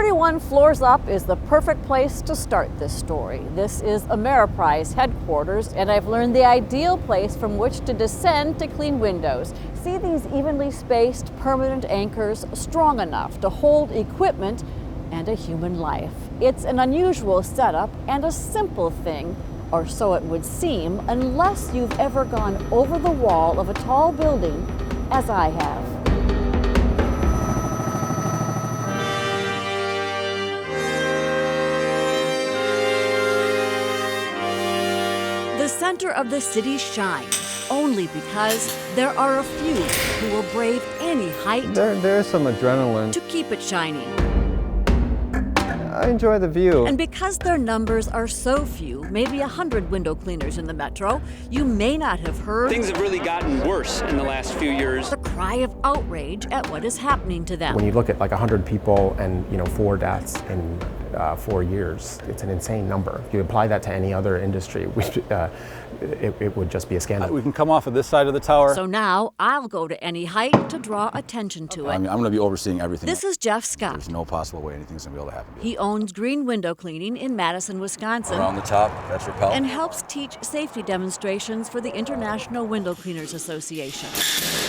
31 floors up is the perfect place to start this story. This is Ameriprise headquarters, and I've learned the ideal place from which to descend to clean windows. See these evenly spaced permanent anchors strong enough to hold equipment and a human life. It's an unusual setup and a simple thing, or so it would seem, unless you've ever gone over the wall of a tall building, as I have. The center of the city shines only because there are a few who will brave any height. There's some adrenaline To keep it shining. I enjoy the view. And because their numbers are so few, maybe 100 window cleaners in the metro, you may not have heard things have really gotten worse in the last few years. The cry of outrage at what is happening to them. When you look at like 100 people and 4 deaths in 4 years, it's an insane number. If you apply that to any other industry, it would just be a scandal. We can come off of this side of the tower. So now I'll go to any height to draw attention to it. I'm going to be overseeing everything. This is Jeff Scott. There's no possible way anything's going to be able to happen. He owns Green Window Cleaning in Madison, Wisconsin. Around the top, that's repellent. And helps teach safety demonstrations for the International Window Cleaners Association.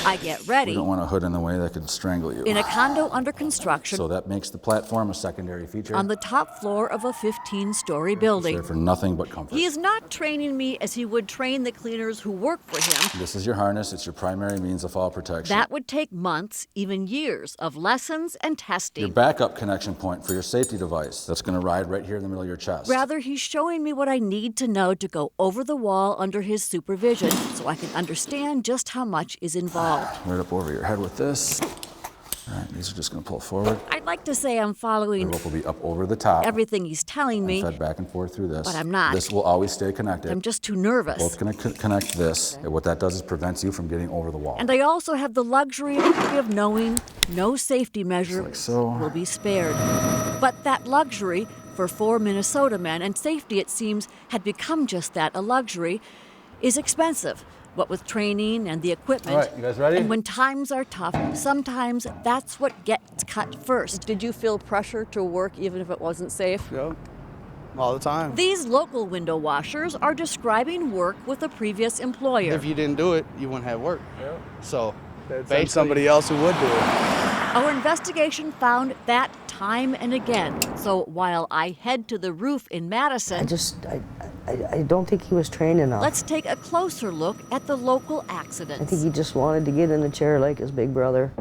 I get ready. We don't want a hood in the way that could strangle you. In a condo under construction. So that makes the platform a secondary feature. On the top floor of a 15-story building. There for nothing but comfort. He is not training me as he would train the cleaners who work for him. This is your harness. It's your primary means of fall protection. That would take months, even years, of lessons and testing. Your backup connection point for your safety device that's going to ride right here in the middle of your chest. Rather, he's showing me what I need to know to go over the wall under his supervision so I can understand just how much is involved. Right up over your head with this. All right, these are just going to pull forward. I'd like to say I'm following The rope will be up over the top. everything he's telling me, Fed back and forth through this. but I'm not. This will always stay connected. I'm just too nervous. Both going to connect this. And what that does is prevents you from getting over the wall. And I also have the luxury of knowing no safety measure like so. will be spared. But that luxury, for 4 Minnesota men, and safety, it seems, had become just that, a luxury, is expensive. What with training and the equipment. All right, you guys ready? And when times are tough, sometimes that's what gets cut first. Did you feel pressure to work even if it wasn't safe? Yeah, all the time. These local window washers are describing work with a previous employer. If you didn't do it, you wouldn't have work. Yeah. So, find somebody else who would do it. Our investigation found that time and again. So while I head to the roof in Madison, I don't think he was trained enough. let's take a closer look at the local I accidents. think he just wanted to get in a chair like his big brother.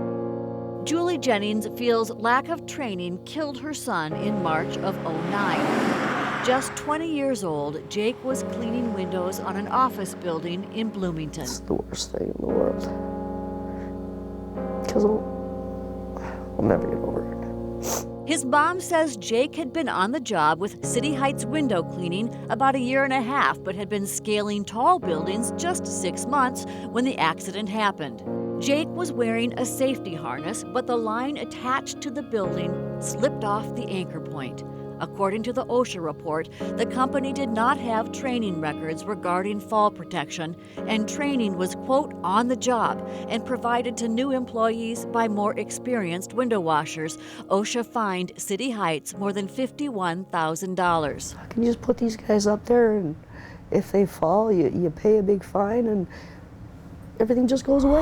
Julie Jennings feels lack of training killed her son in March of '09. Just 20 years old, Jake was cleaning windows on an office building in Bloomington. It's the worst thing in the world. Because I'll never get over it. His mom says Jake had been on the job with City Heights window cleaning about a year and a half, but had been scaling tall buildings just 6 months when the accident happened. Jake was wearing a safety harness, but the line attached to the building slipped off the anchor point. According to the OSHA report, the company did not have training records regarding fall protection, and training was, quote, on the job and provided to new employees by more experienced window washers. OSHA fined City Heights more than $51,000. I can just put these guys up there, and if they fall, you pay a big fine, and everything just goes away.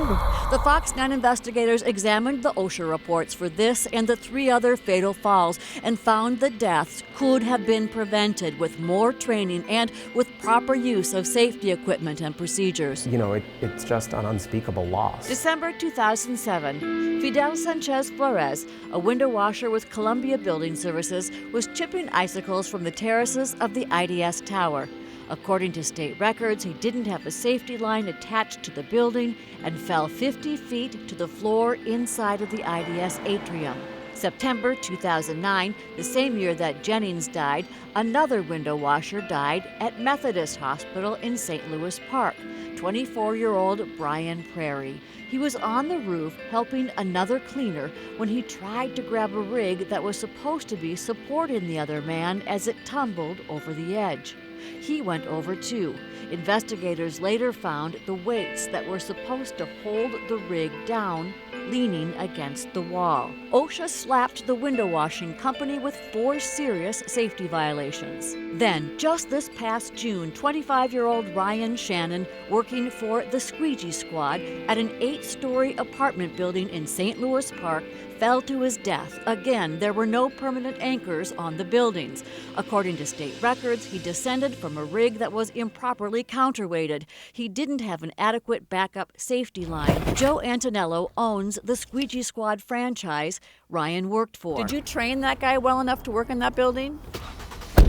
The Fox 9 investigators examined the OSHA reports for this and the 3 other fatal falls and found the deaths could have been prevented with more training and with proper use of safety equipment and procedures. It's just an unspeakable loss. December 2007, Fidel Sanchez Flores, a window washer with Columbia Building Services, was chipping icicles from the terraces of the IDS tower. According to state records, he didn't have a safety line attached to the building and fell 50 feet to the floor inside of the IDS atrium. September 2009, the same year that Jennings died, another window washer died at Methodist Hospital in St. Louis Park, 24-year-old Brian Prairie. He was on the roof helping another cleaner when he tried to grab a rig that was supposed to be supporting the other man as it tumbled over the edge. He went over too. Investigators later found the weights that were supposed to hold the rig down leaning against the wall. OSHA slapped the window washing company with 4 serious safety violations. Then, just this past June, 25-year-old Ryan Shannon, working for the Squeegee Squad at an 8-story apartment building in St. Louis Park, fell to his death. Again, there were no permanent anchors on the buildings. According to state records, he descended from a rig that was improperly counterweighted. He didn't have an adequate backup safety line. Joe Antonello owns the Squeegee Squad franchise Ryan worked for. Did you train that guy well enough to work in that building?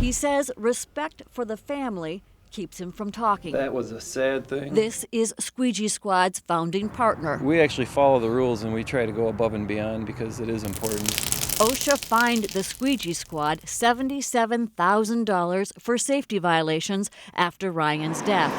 He says respect for the family keeps him from talking. That was a sad thing. This is Squeegee Squad's founding partner. We actually follow the rules and we try to go above and beyond because it is important. OSHA fined the Squeegee Squad $77,000 for safety violations after Ryan's death.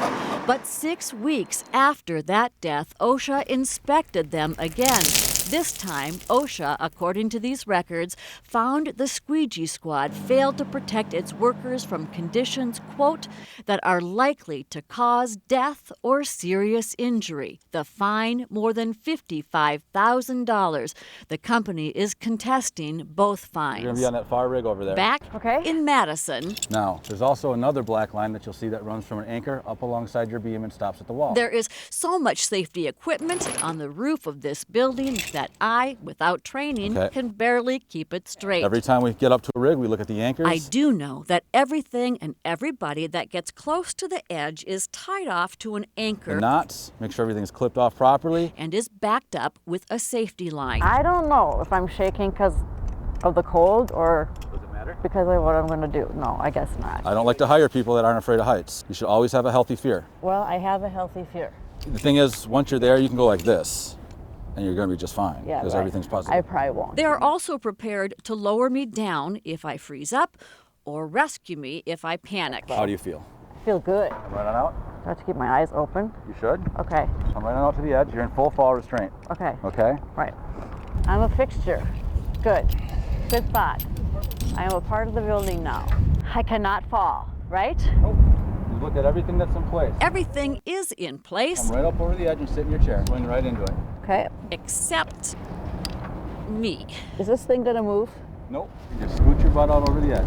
But 6 weeks after that death, OSHA inspected them again. This time, OSHA, according to these records, found the Squeegee Squad failed to protect its workers from conditions, quote, that are likely to cause death or serious injury. The fine, more than $55,000. The company is contesting both fines. You're going to be on that far rig over there. Back in Madison, Now, there's also another black line that you'll see that runs from an anchor up alongside your beam and stops at the wall. there is so much safety equipment on the roof of this building that I, without training, can barely keep it straight. Every time we get up to a rig, we look at the anchors. I do know that everything and everybody that gets close to the edge is tied off to an anchor The knots, make sure everything's clipped off properly. and is backed up with a safety line. I don't know if I'm shaking because of the cold or because of what I'm going to do. No, I guess not. I don't like to hire people that aren't afraid of heights. You should always have a healthy fear. Well, I have a healthy fear. The thing is, once you're there, you can go like this, and you're going to be just fine Yeah, because right. everything's positive. I probably won't. They are also prepared to lower me down if I freeze up or rescue me if I panic. How do you feel? I feel good. Come right on out. I have to keep my eyes open. You should. Okay. Come right on out to the edge. You're in full fall restraint. Okay. Okay? Right. I'm a fixture. Good. Good thought. I am a part of the building now. I cannot fall, right? Nope. You look at everything that's in place. Everything is in place Come right up over the edge and sit in your chair. Going right into it. Okay. except me. Is this thing going to move? Nope. You just scoot your butt out over the edge.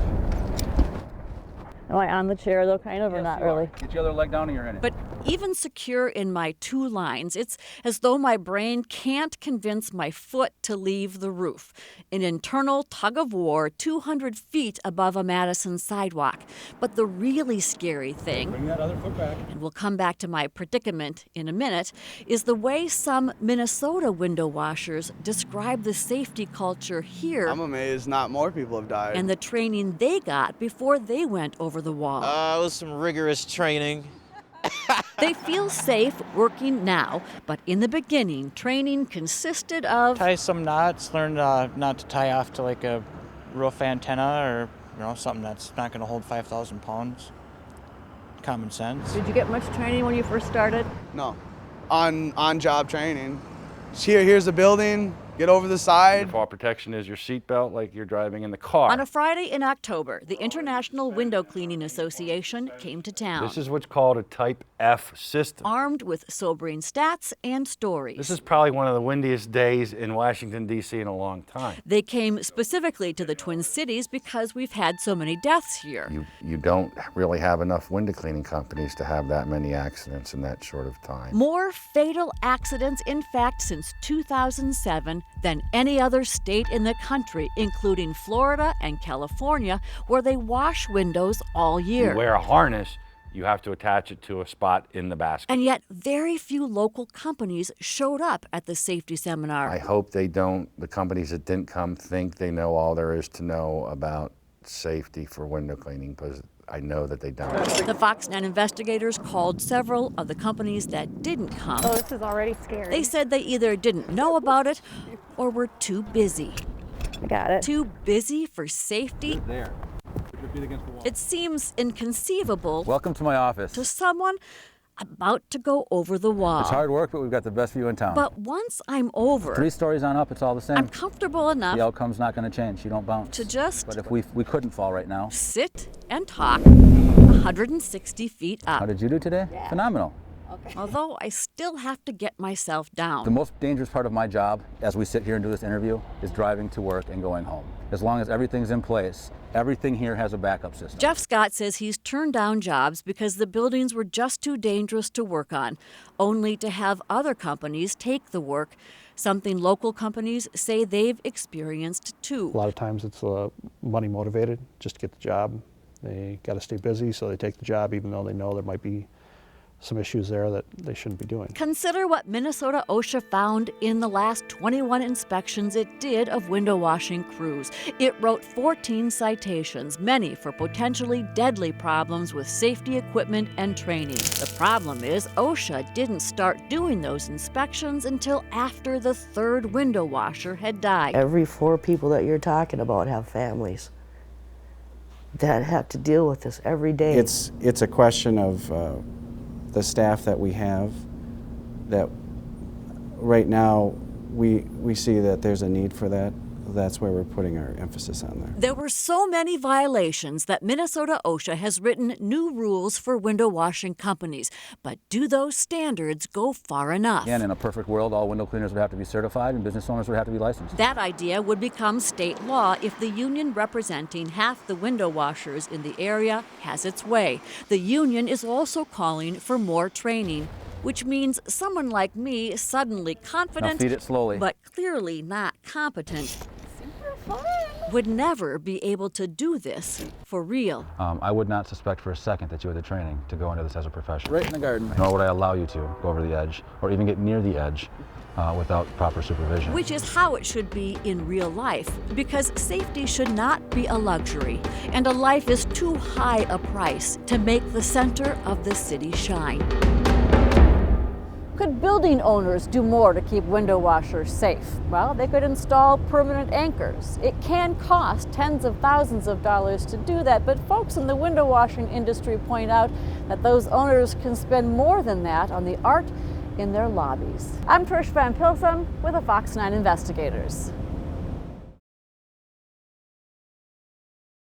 Am I on the chair though, kind of, or not really? Get your other leg down and you're in it. But even secure in my 2 lines, it's as though my brain can't convince my foot to leave the roof. An internal tug of war 200 feet above a Madison sidewalk. But the really scary thing, Bring that other foot back. and we'll come back to my predicament in a minute, is the way some Minnesota window washers describe the safety culture here I'm amazed not more people have died. and the training they got before they went over the wall. It was some rigorous training. They feel safe working now, but in the beginning, training consisted of Tie some knots, learn not to tie off to like a roof antenna or something that's not going to hold 5,000 pounds. Common sense. Did you get much training when you first started? No, on-job training. Here's the building. Get over the side. Fall protection is your seatbelt like you're driving in the car. On a Friday in October, the International Window Cleaning Association came to town. This is what's called a Type F system. Armed with sobering stats and stories. This is probably one of the windiest days in Washington, D.C. in a long time. They came specifically to the Twin Cities because we've had so many deaths here. You don't really have enough window cleaning companies to have that many accidents in that short of time. More fatal accidents, in fact, since 2007 than any other state in the country, including Florida and California, where they wash windows all year. You wear a harness, you have to attach it to a spot in the basket. And yet, very few local companies showed up at the safety seminar. I hope the companies that didn't come think they know all there is to know about safety for window cleaning, because I know that they don't. The Fox 9 investigators called several of the companies that didn't come. Oh, this is already scary. They said they either didn't know about it or were too busy. I got it. Too busy for safety? There. Put your feet against the wall. It seems inconceivable Welcome to my office. to someone about to go over the wall. It's hard work, but we've got the best view in town. But once I'm over, 3 stories on up, it's all the same. I'm comfortable enough The outcome's not going to change. You don't bounce. to just But if we couldn't fall right now. sit and talk 160 feet How up. did you do today? Phenomenal. although I still have to get myself down. The most dangerous part of my job, as we sit here and do this interview, is driving to work and going home. As long as everything's in place, everything here has a backup system. Jeff Scott says he's turned down jobs because the buildings were just too dangerous to work on, only to have other companies take the work, something local companies say they've experienced too. A lot of times it's money motivated, just to get the job. They got to stay busy, so they take the job even though they know there might be some issues there that they shouldn't be doing. Consider what Minnesota OSHA found in the last 21 inspections it did of window washing crews. It wrote 14 citations, many for potentially deadly problems with safety equipment and training. The problem is OSHA didn't start doing those inspections until after the third window washer had died. Every 4 people that you're talking about have families that have to deal with this every day. It's a question of the staff that we have, that right now we see that there's a need for that. That's where we're putting our emphasis on there. There were so many violations that Minnesota OSHA has written new rules for window washing companies. But do those standards go far enough? And in a perfect world, all window cleaners would have to be certified and business owners would have to be licensed. That idea would become state law if the union representing half the window washers in the area has its way. The union is also calling for more training, which means someone like me, suddenly confident, now feed it slowly, but clearly not competent, would never be able to do this for real. I would not suspect for a second that you had the training to go into this as a professional. Right in the garden. Nor would I allow you to go over the edge or even get near the edge without proper supervision. Which is how it should be in real life, because safety should not be a luxury, and a life is too high a price to make the center of the city shine. Could building owners do more to keep window washers safe? Well, they could install permanent anchors. It can cost tens of thousands of dollars to do that, but folks in the window washing industry point out that those owners can spend more than that on the art in their lobbies. I'm Trish Van Pilsum with the Fox 9 Investigators.